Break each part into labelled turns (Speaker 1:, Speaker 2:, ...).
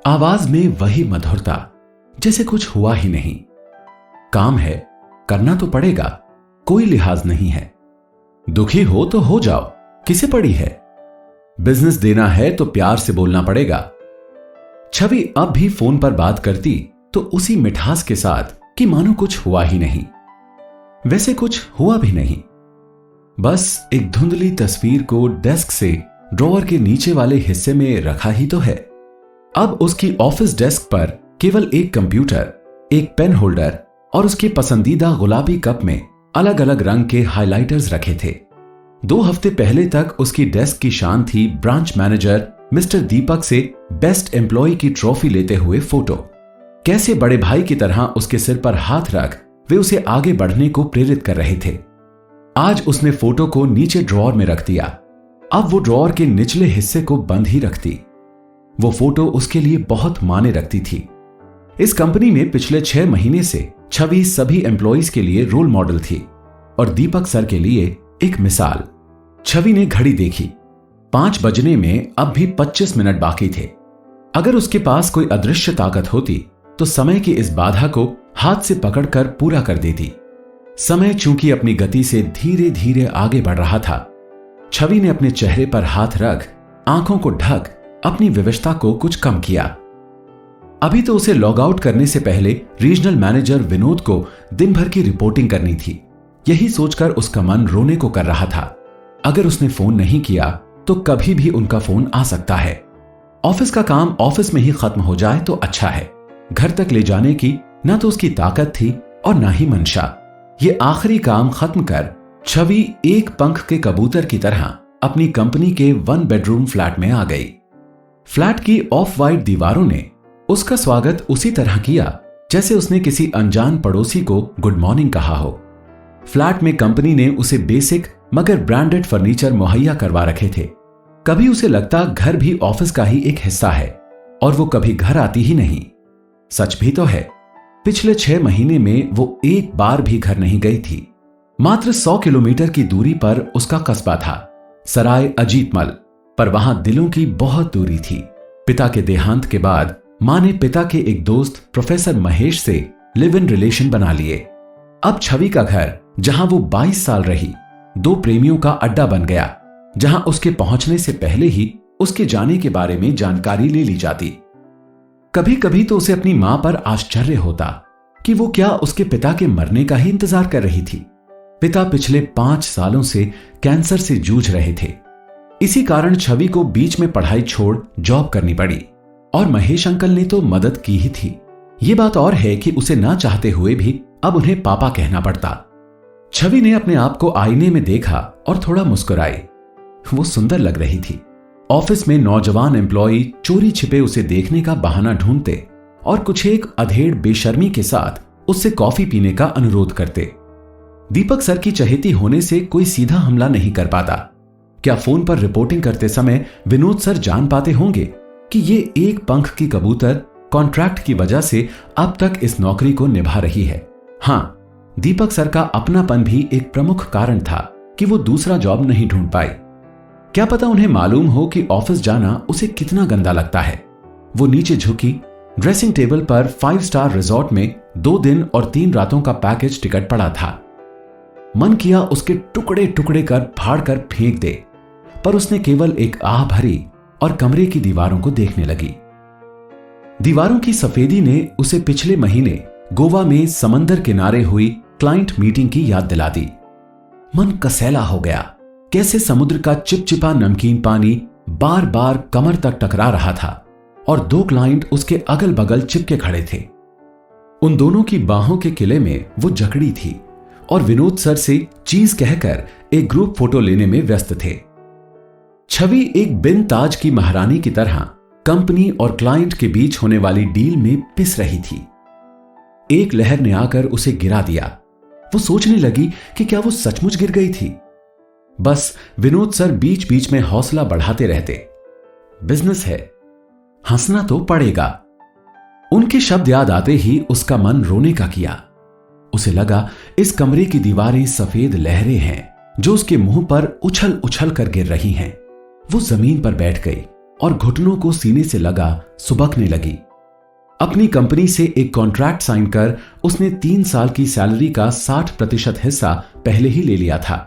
Speaker 1: आवाज में वही मधुरता, जैसे कुछ हुआ ही नहीं। काम है, करना तो पड़ेगा, कोई लिहाज नहीं है। दुखी हो तो हो जाओ, किसे पड़ी है। बिजनेस देना है तो प्यार से बोलना पड़ेगा। छवि अब भी फोन पर बात करती तो उसी मिठास के साथ कि मानो कुछ हुआ ही नहीं। वैसे कुछ हुआ भी नहीं, बस एक धुंधली तस्वीर को डेस्क से ड्रॉअर के नीचे वाले हिस्से में रखा ही तो है। अब उसकी ऑफिस डेस्क पर केवल एक कंप्यूटर, एक पेन होल्डर और उसके पसंदीदा गुलाबी कप में अलग अलग रंग के हाइलाइटर्स रखे थे। 2 हफ्ते पहले तक उसकी डेस्क की शान थी ब्रांच मैनेजर मिस्टर दीपक से बेस्ट एम्प्लॉय की ट्रॉफी लेते हुए फोटो। कैसे बड़े भाई की तरह उसके सिर पर हाथ रख वे उसे आगे बढ़ने को प्रेरित कर रहे थे। आज उसने फोटो को नीचे ड्रॉअर में रख दिया। अब वो ड्रॉअर के निचले हिस्से को बंद ही रखती। वो फोटो उसके लिए बहुत मायने रखती थी। इस कंपनी में पिछले 6 महीने से छवि सभी एम्प्लॉइज के लिए रोल मॉडल थी और दीपक सर के लिए एक मिसाल। छवि ने घड़ी देखी, 5 बजने में अब भी 25 मिनट बाकी थे। अगर उसके पास कोई अदृश्य ताकत होती तो समय की इस बाधा को हाथ से पकड़कर पूरा कर देती। समय चूंकि अपनी गति से धीरे धीरे आगे बढ़ रहा था। छवि ने अपने चेहरे पर हाथ रख आंखों को ढक अपनी विवशता को कुछ कम किया। अभी तो उसे लॉग आउट करने से पहले रीजनल मैनेजर विनोद को दिन भर की रिपोर्टिंग करनी थी। यही सोचकर उसका मन रोने को कर रहा था। अगर उसने फोन नहीं किया तो कभी भी उनका फोन आ सकता है। ऑफिस का काम ऑफिस में ही खत्म हो जाए तो अच्छा है। घर तक ले जाने की ना तो उसकी ताकत थी और ना ही मंशा। ये आखिरी काम खत्म कर छवि एक पंख के कबूतर की तरह अपनी कंपनी के 1 बेडरूम फ्लैट में आ गई। फ्लैट की ऑफ वाइट दीवारों ने उसका स्वागत उसी तरह किया जैसे उसने किसी अनजान पड़ोसी को गुड मॉर्निंग कहा हो। फ्लैट में कंपनी ने उसे बेसिक मगर ब्रांडेड फर्नीचर मुहैया करवा रखे थे। कभी उसे लगता घर भी ऑफिस का ही एक हिस्सा है और वो कभी घर आती ही नहीं। सच भी तो है, पिछले 6 महीने में वो एक बार भी घर नहीं गई थी। मात्र 100 किलोमीटर की दूरी पर उसका कस्बा था, सराय अजीतमल, पर वहां दिलों की बहुत दूरी थी। पिता के देहांत के बाद मां ने पिता के एक दोस्त प्रोफेसर महेश से लिव इन रिलेशन बना लिए। अब छवि का घर, जहां वो 22 साल रही, 2 प्रेमियों का अड्डा बन गया, जहां उसके पहुंचने से पहले ही उसके जाने के बारे में जानकारी ले ली जाती। कभी कभी तो उसे अपनी मां पर आश्चर्य होता कि वो क्या उसके पिता के मरने का ही इंतजार कर रही थी। पिता पिछले 5 सालों से कैंसर से जूझ रहे थे। इसी कारण छवि को बीच में पढ़ाई छोड़ जॉब करनी पड़ी और महेश अंकल ने तो मदद की ही थी। ये बात और है कि उसे ना चाहते हुए भी अब उन्हें पापा कहना पड़ता। छवि ने अपने आप को आईने में देखा और थोड़ा मुस्कुराई। वो सुंदर लग रही थी। ऑफिस में नौजवान एम्प्लॉई चोरी छिपे उसे देखने का बहाना ढूंढते और कुछ एक अधेड़ बेशर्मी के साथ उससे कॉफी पीने का अनुरोध करते। दीपक सर की चहेती होने से कोई सीधा हमला नहीं कर पाता। क्या फोन पर रिपोर्टिंग करते समय विनोद सर जान पाते होंगे कि ये एक पंख की कबूतर कॉन्ट्रैक्ट की वजह से अब तक इस नौकरी को निभा रही है। हां, दीपक सर का अपनापन भी एक प्रमुख कारण था कि वो दूसरा जॉब नहीं ढूंढ पाई। क्या पता उन्हें मालूम हो कि ऑफिस जाना उसे कितना गंदा लगता है। वो नीचे झुकी, ड्रेसिंग टेबल पर 5 स्टार रिजॉर्ट में 2 दिन और 3 रातों का पैकेज टिकट पड़ा था। मन किया उसके टुकड़े टुकड़े कर फाड़ कर फेंक दे, पर उसने केवल एक आह भरी और कमरे की दीवारों को देखने लगी। दीवारों की सफेदी ने उसे पिछले महीने गोवा में समंदर किनारे हुई क्लाइंट मीटिंग की याद दिला दी। मन कसैला हो गया। कैसे समुद्र का चिपचिपा नमकीन पानी बार बार कमर तक टकरा रहा था और 2 क्लाइंट उसके अगल बगल चिपके खड़े थे। उन दोनों की बाहों के किले में वो जकड़ी थी और विनोद सर से चीज कहकर एक ग्रुप फोटो लेने में व्यस्त थे। छवि एक बिन ताज की महारानी की तरह कंपनी और क्लाइंट के बीच होने वाली डील में पिस रही थी। एक लहर ने आकर उसे गिरा दिया। वो सोचने लगी कि क्या वो सचमुच गिर गई थी। बस विनोद सर बीच बीच में हौसला बढ़ाते रहते। बिजनेस है, हंसना तो पड़ेगा। उनके शब्द याद आते ही उसका मन रोने का किया। उसे लगा इस कमरे की दीवारें सफेद लहरें हैं जो उसके मुंह पर उछल उछल कर गिर रही हैं। वो जमीन पर बैठ गई और घुटनों को सीने से लगा सुबकने लगी। अपनी कंपनी से एक कॉन्ट्रैक्ट साइन कर उसने 3 साल की सैलरी का 60% हिस्सा पहले ही ले लिया था।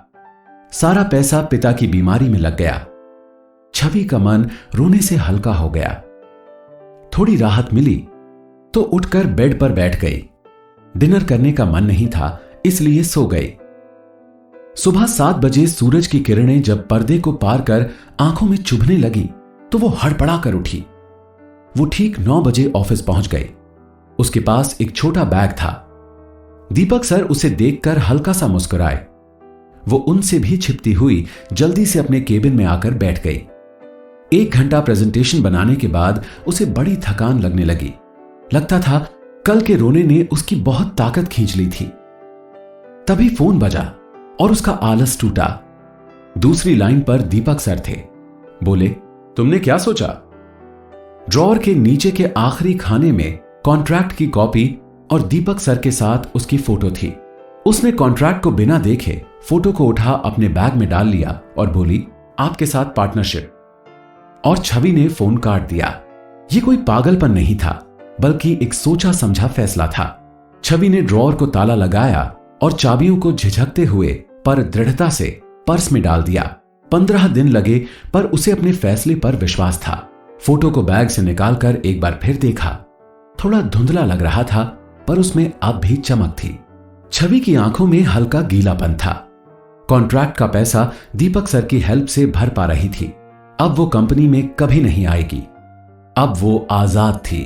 Speaker 1: सारा पैसा पिता की बीमारी में लग गया। छवि का मन रोने से हल्का हो गया। थोड़ी राहत मिली तो उठकर बेड पर बैठ गई। डिनर करने का मन नहीं था, इसलिए सो गई। सुबह 7 बजे सूरज की किरणें जब पर्दे को पार कर आंखों में चुभने लगी तो वो हड़बड़ा कर उठी। वो ठीक 9 बजे ऑफिस पहुंच गई। उसके पास एक छोटा बैग था। दीपक सर उसे देखकर हल्का सा मुस्कुराए। वो उनसे भी छिपती हुई जल्दी से अपने केबिन में आकर बैठ गई। 1 घंटा प्रेजेंटेशन बनाने के बाद उसे बड़ी थकान लगने लगी। लगता था कल के रोने ने उसकी बहुत ताकत खींच ली थी। तभी फोन बजा और उसका आलस टूटा। दूसरी लाइन पर दीपक सर थे। बोले, तुमने क्या सोचा? ड्रॉअर के नीचे के आखिरी खाने में कॉन्ट्रैक्ट की कॉपी और दीपक सर के साथ उसकी फोटो थी। उसने कॉन्ट्रैक्ट को बिना देखे फोटो को उठा अपने बैग में डाल लिया और बोली, आपके साथ पार्टनरशिप। और छवि ने फोन काट दिया। यह कोई पागलपन नहीं था, बल्कि एक सोचा समझा फैसला था। छवि ने ड्रॉअर को ताला लगाया और चाबियों को झिझकते हुए पर दृढ़ता से पर्स में डाल दिया। 15 दिन लगे, पर उसे अपने फैसले पर विश्वास था। फोटो को बैग से निकालकर एक बार फिर देखा। थोड़ा धुंधला लग रहा था, पर उसमें अब भी चमक थी। छवि की आंखों में हल्का गीलापन था। कॉन्ट्रैक्ट का पैसा दीपक सर की हेल्प से भर पा रही थी। अब वो कंपनी में कभी नहीं आएगी। अब वो आजाद थी।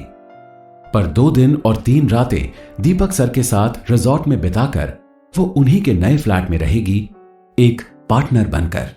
Speaker 1: पर 2 दिन और 3 रातें दीपक सर के साथ रिजॉर्ट में बिताकर वो उन्हीं के नए फ्लैट में रहेगी, एक पार्टनर बनकर।